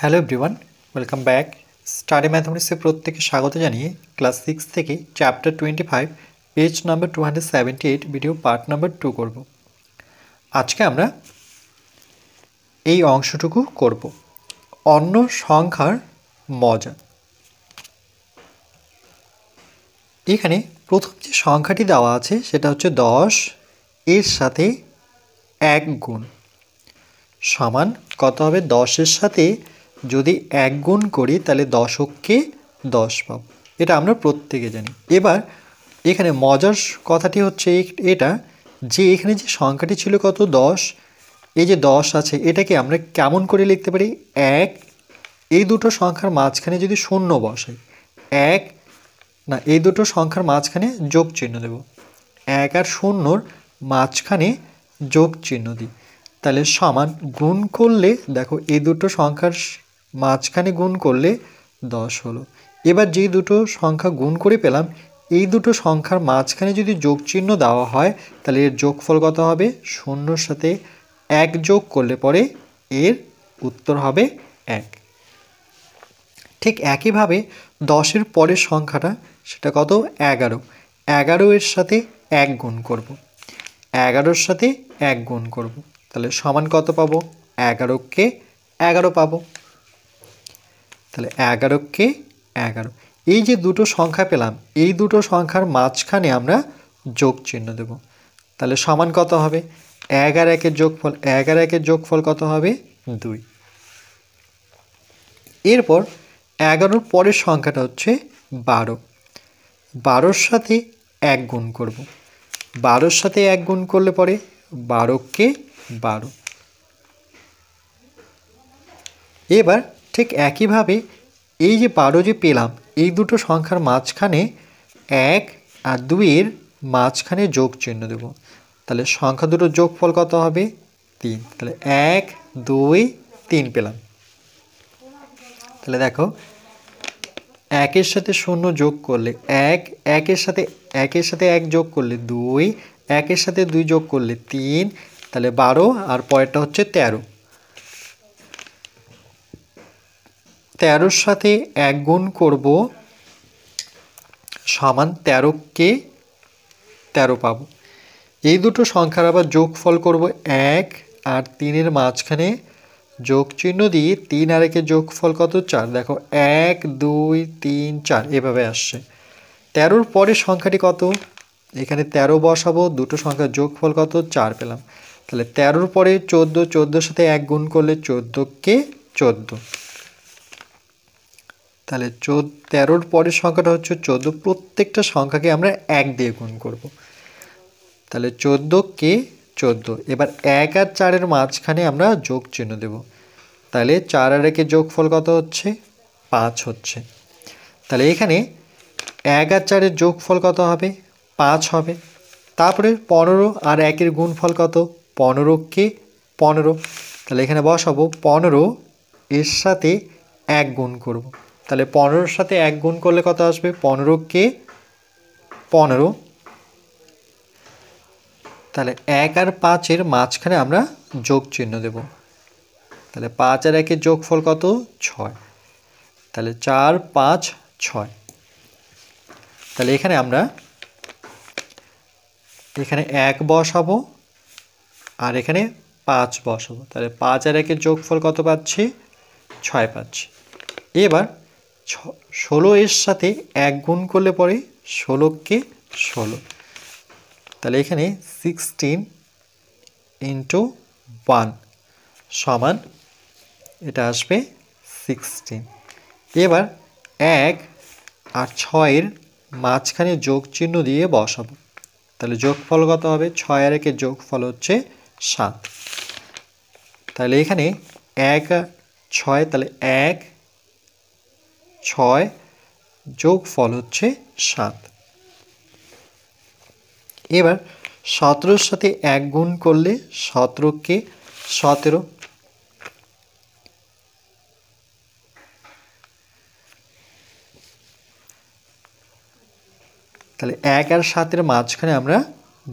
Hello everyone, welcome back. Study ম্যাথমেটিক্সে প্রত্যেককে স্বাগত জানিয়ে ক্লাস 6 থেকে chapter 25 page number 278 video part number 2 করব। আজকে আমরা এই অংশটুকু করব, অন্য সংখ্যার মজা। এখানে প্রথম যে সংখ্যাটি দেওয়া আছে সেটা হচ্ছে 10 এর সাথে 1 গুণ সমান কত হবে? 10-এর সাথে যদি 1 গুণ করি তাহলে দশককে 10 পাবো, এটা আমরা প্রত্যেকে জানি। এবার এখানে মজার কথাটি হচ্ছে এটা যে এখানে যে সংখ্যাটি ছিল কত? 10। এই যে 10 আছে এটাকে আমরা কেমন করে লিখতে পারি? 1, এই দুটো সংখ্যার মাঝখানে যদি শূন্য বসাই, 1 না, এই দুটো সংখ্যার মাঝখানে যোগ চিহ্ন দেব, 1 আর 0-র মাঝখানে যোগ চিহ্ন দিই, তাহলে সমান গুণ করলে দেখো এই দুটো সংখ্যার মাঝখানে গুণ করলে 10 হলো। এবার যেই দুটো সংখ্যা গুণ করে পেলাম, এই দুটো সংখ্যার মাঝখানে যদি যোগ চিহ্ন দেওয়া হয় তাহলে এর যোগফল কত হবে? 0-র সাথে 1 যোগ করলে পরে এর উত্তর হবে 1। ঠিক একইভাবে 10-এর পরের সংখ্যাটা সেটা কত? 11। 11 এর সাথে 1 গুণ করব, 11-র সাথে 1 গুণ করব, তাহলে সমান কত পাবো? 11কে 11 পাবো। তাহলে 11কে 11, এই যে দুটো সংখ্যা পেলাম এই দুটো সংখ্যার মাঝখানে আমরা যোগ চিহ্ন দেব, তাহলে সমান কত হবে? 11 একের যোগফল, 11 একের যোগফল কত হবে? 2। এরপর 11-র পরের সংখ্যাটা হচ্ছে 12। 12-র সাথে 1 গুণ করব, 12-র সাথে 1 গুণ করলে পরে 12কে 12। এবার ঠিক একইভাবে এই যে 12 যে পেলাম এই দুটো সংখ্যার মাঝখানে 1 আর 2-এর মাঝখানে যোগ চিহ্ন দেব, তাহলে সংখ্যা দুটোর যোগফল কত হবে? 3। তাহলে 1, 2, 3 পেলাম। তাহলে দেখো 1-এর সাথে 0 যোগ করলে 1, 1-এর সাথে 1 যোগ করলে 2, 1-এর সাথে 2 যোগ করলে 3, তাহলে 12 আর পরেরটা হচ্ছে 13। 13-র সাথে 1 গুণ করব সমান 13কে 13 পাবো। এই দুটো সংখ্যার আবার যোগফল করব 1 আর 3-এর মাঝখানে যোগ চিহ্ন দিয়ে 3 আর 1-এর যোগফল কত? 4। দেখো 1, 2, 3, 4 এভাবে আসছে। 13-র পরের সংখ্যাটি কত? এখানে 13 বসাবো, দুটো সংখ্যার যোগফল কত? 4 পেলাম। তাহলে 13-র পরে 14, 14-র সাথে 1 গুণ করলে 14কে 14। তাহলে 13-র পরের সংখ্যাটা হচ্ছে 14। প্রত্যেকটা সংখ্যাকে আমরা 1 দিয়ে গুণ করব, তাহলে 14কে 14। এবার 1 আর 4-এর মাঝখানে আমরা যোগ চিহ্ন দেব, তাহলে 4 আর 1-এর যোগফল কত হচ্ছে? 5 হচ্ছে। তাহলে এখানে 1 আর 4-এর যোগফল কত হবে? 5 হবে। তারপরে 15 আর 1-এর গুণফল কত? 15কে 15। তাহলে এখানে বসাবো 15 এর সাথে 1 গুণ করব, তাহলে 15-র সাথে 1 গুণ করলে কত আসবে? 15কে 15। তাহলে 1 আর 5-এর মাঝখানে আমরা যোগ চিহ্ন দেব, তাহলে 5 আর 1-এর যোগফল কত? 6। তাহলে 4, 5, 6। তাহলে এখানে আমরা 1 বসাবো আর এখানে 5 বসাবো, তাহলে 5 আর 1-এর যোগফল কত পাচ্ছি? 6 পাচ্ছি। এবার 16 এর সাথে 1 গুণ করলে পরে 16কে 16, তাহলে এখানে 16 × 1 সমান এটা আসবে 16। এবার 1 আর 6-এর মাঝখানে যোগ চিহ্ন দিয়ে বসাবো, তাহলে যোগফল কত হবে? 6 আর 1-এর যোগফল হচ্ছে 7। তাহলে এখানে 1 আর 6, তাহলে 1, 6 যোগফল হচ্ছে 7। এবার 17-র সাথে 1 গুণ করলে 17কে 17। তাহলে 1 আর 7-এর মাঝখানে আমরা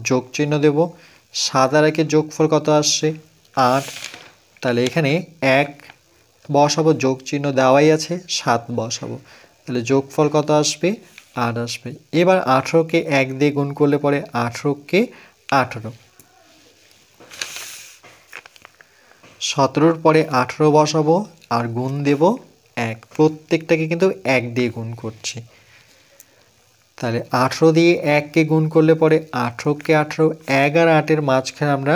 যোগ চিহ্ন দেব, 7 আর 1-এর যোগফল কত আসছে? 8। তাহলে এখানে 1 বসাবো, যোগ চিহ্ন দেওয়াই আছে, 7 বসাবো, তাহলে যোগফল কত আসবে? 8 আসবে। এবার 18কে 1 দিয়ে গুণ করলে পরে 18কে 18, 17-র পরে 18 বসাবো আর গুণ দেব 1, প্রত্যেকটাকে কিন্তু 1 দিয়ে গুণ করছি। তাহলে 18 দিয়ে 1কে গুণ করলে পরে 18কে 18, 1 আর 8-এর মাঝখানে আমরা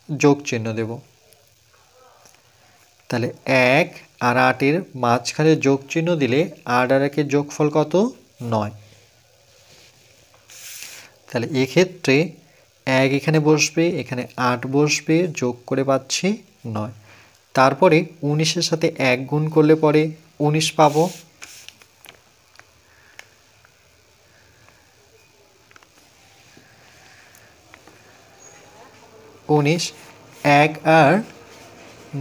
যোগ চিহ্ন দেব। তাহলে 1 আর 8-এর মাঝখানে যোগ চিহ্ন দিলে 8 আর 1-এর যোগফল কত? 9। তাহলে এক্ষেত্রে 1 এখানে বসবে, এখানে 8 বসবে, যোগ করে পাচ্ছি 9। তারপরে 19-এর সাথে 1 গুণ করলে পরে 19 পাবো। 19, 1 আর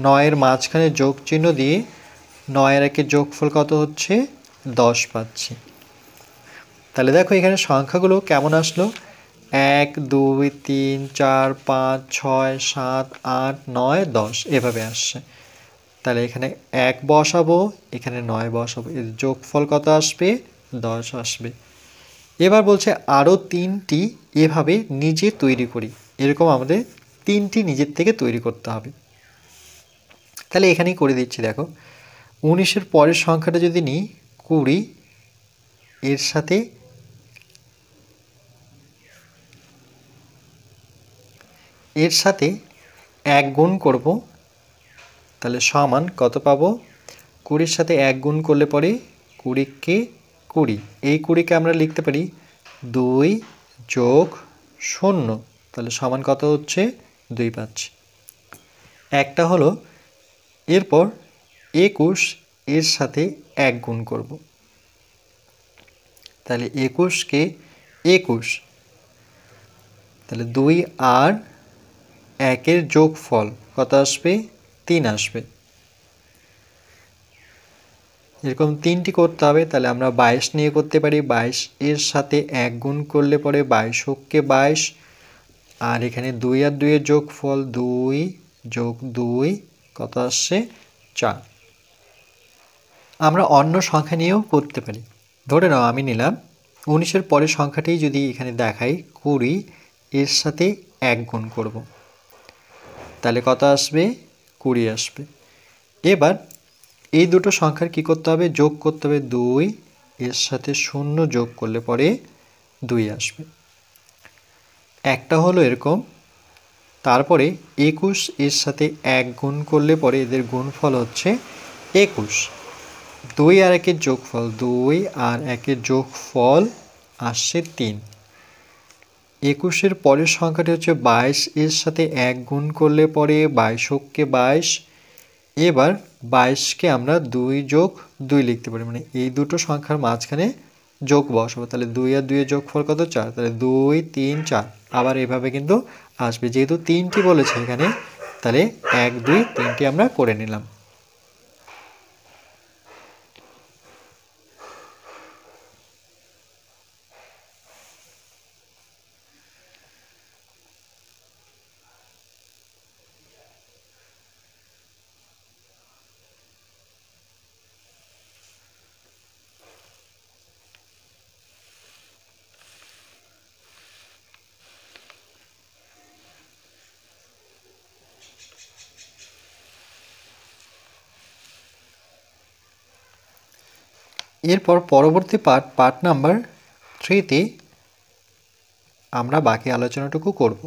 9-এর মাঝখানে যোগ চিহ্ন দিয়ে 9 আর 1-এর যোগফল কত হচ্ছে? 10 পাচ্ছি। তাহলে দেখো এখানে সংখ্যাগুলো কেমন আসলো? 1, 2, 3, 4, 5, 6, 7, 8, 9, 10 এভাবে আসছে। তাহলে এখানে 1 বসাবো, এখানে 9 বসাবো, এর যোগফল কত আসবে? 10 আসবে। এবার বলছে আরও 3টি এভাবে নিজে তৈরি করি। এরকম আমাদের 3টি নিজের থেকে তৈরি করতে হবে। তাহলে এখানেই করে দিচ্ছি। দেখো 19-এর পরের সংখ্যাটা যদি নিই 20, এর সাথে এক গুণ করব, তাহলে সমান কত পাবো? 20-এর সাথে 1 গুণ করলে পরে 20কে 20, এই 20কে আমরা লিখতে পারি 2 যোগ 0, তাহলে সমান কত হচ্ছে? 2 পাচ্ছি। একটা হলো। এরপর 21 এর সাথে 1 গুণ করব, তাহলে 21কে 21, তাহলে 2 আর 1-এর যোগফল কত আসবে? 3 আসবে। এরকম 3টি করতে হবে। তাহলে আমরা 22 নিয়ে করতে পারি। 22 এর সাথে 1 গুণ করলে পরে 22কে 22, আর এখানে 2 আর 2-এর যোগফল 2 যোগ 2 কত আসছে? 4। আমরা অন্য সংখ্যা নিয়েও করতে পারি। ধরে নাও আমি নিলাম 19-এর পরের সংখ্যাটি যদি এখানে দেখাই 20, এর সাথে 1 গুণ করব, তাহলে কত আসবে? 20 আসবে। এবার এই দুটো সংখ্যার কি করতে হবে? যোগ করতে হবে। 2 এর সাথে 0 যোগ করলে পরে 2 আসবে। একটা হলো এরকম। তারপরে 21 এর সাথে 1 গুণ করলে পরে এদের গুণফল হচ্ছে 21। 2 আর 1-এর যোগফল 2 আর 1-এর যোগফল আসছে 3। 21-এর পরের সংখ্যাটি হচ্ছে 22 এর সাথে 1 গুণ করলে পরে 22কে 22। এবার 22কে আমরা 2 যোগ 2 লিখতে পারি, মানে এই দুটো সংখ্যার মাঝখানে যোগ বসাবো। তাহলে 2 আর 2-এর যোগফল কত? 4, তাহলে 2, 3, 4 আবার এভাবে কিন্তু আসবে। যেহেতু 3টি বলেছে এখানে, তাহলে 1, 2, 3টি আমরা করে নিলাম। এরপর পরবর্তী পার্ট নাম্বার 3-তে আমরা বাকি আলোচনাটুকু করব।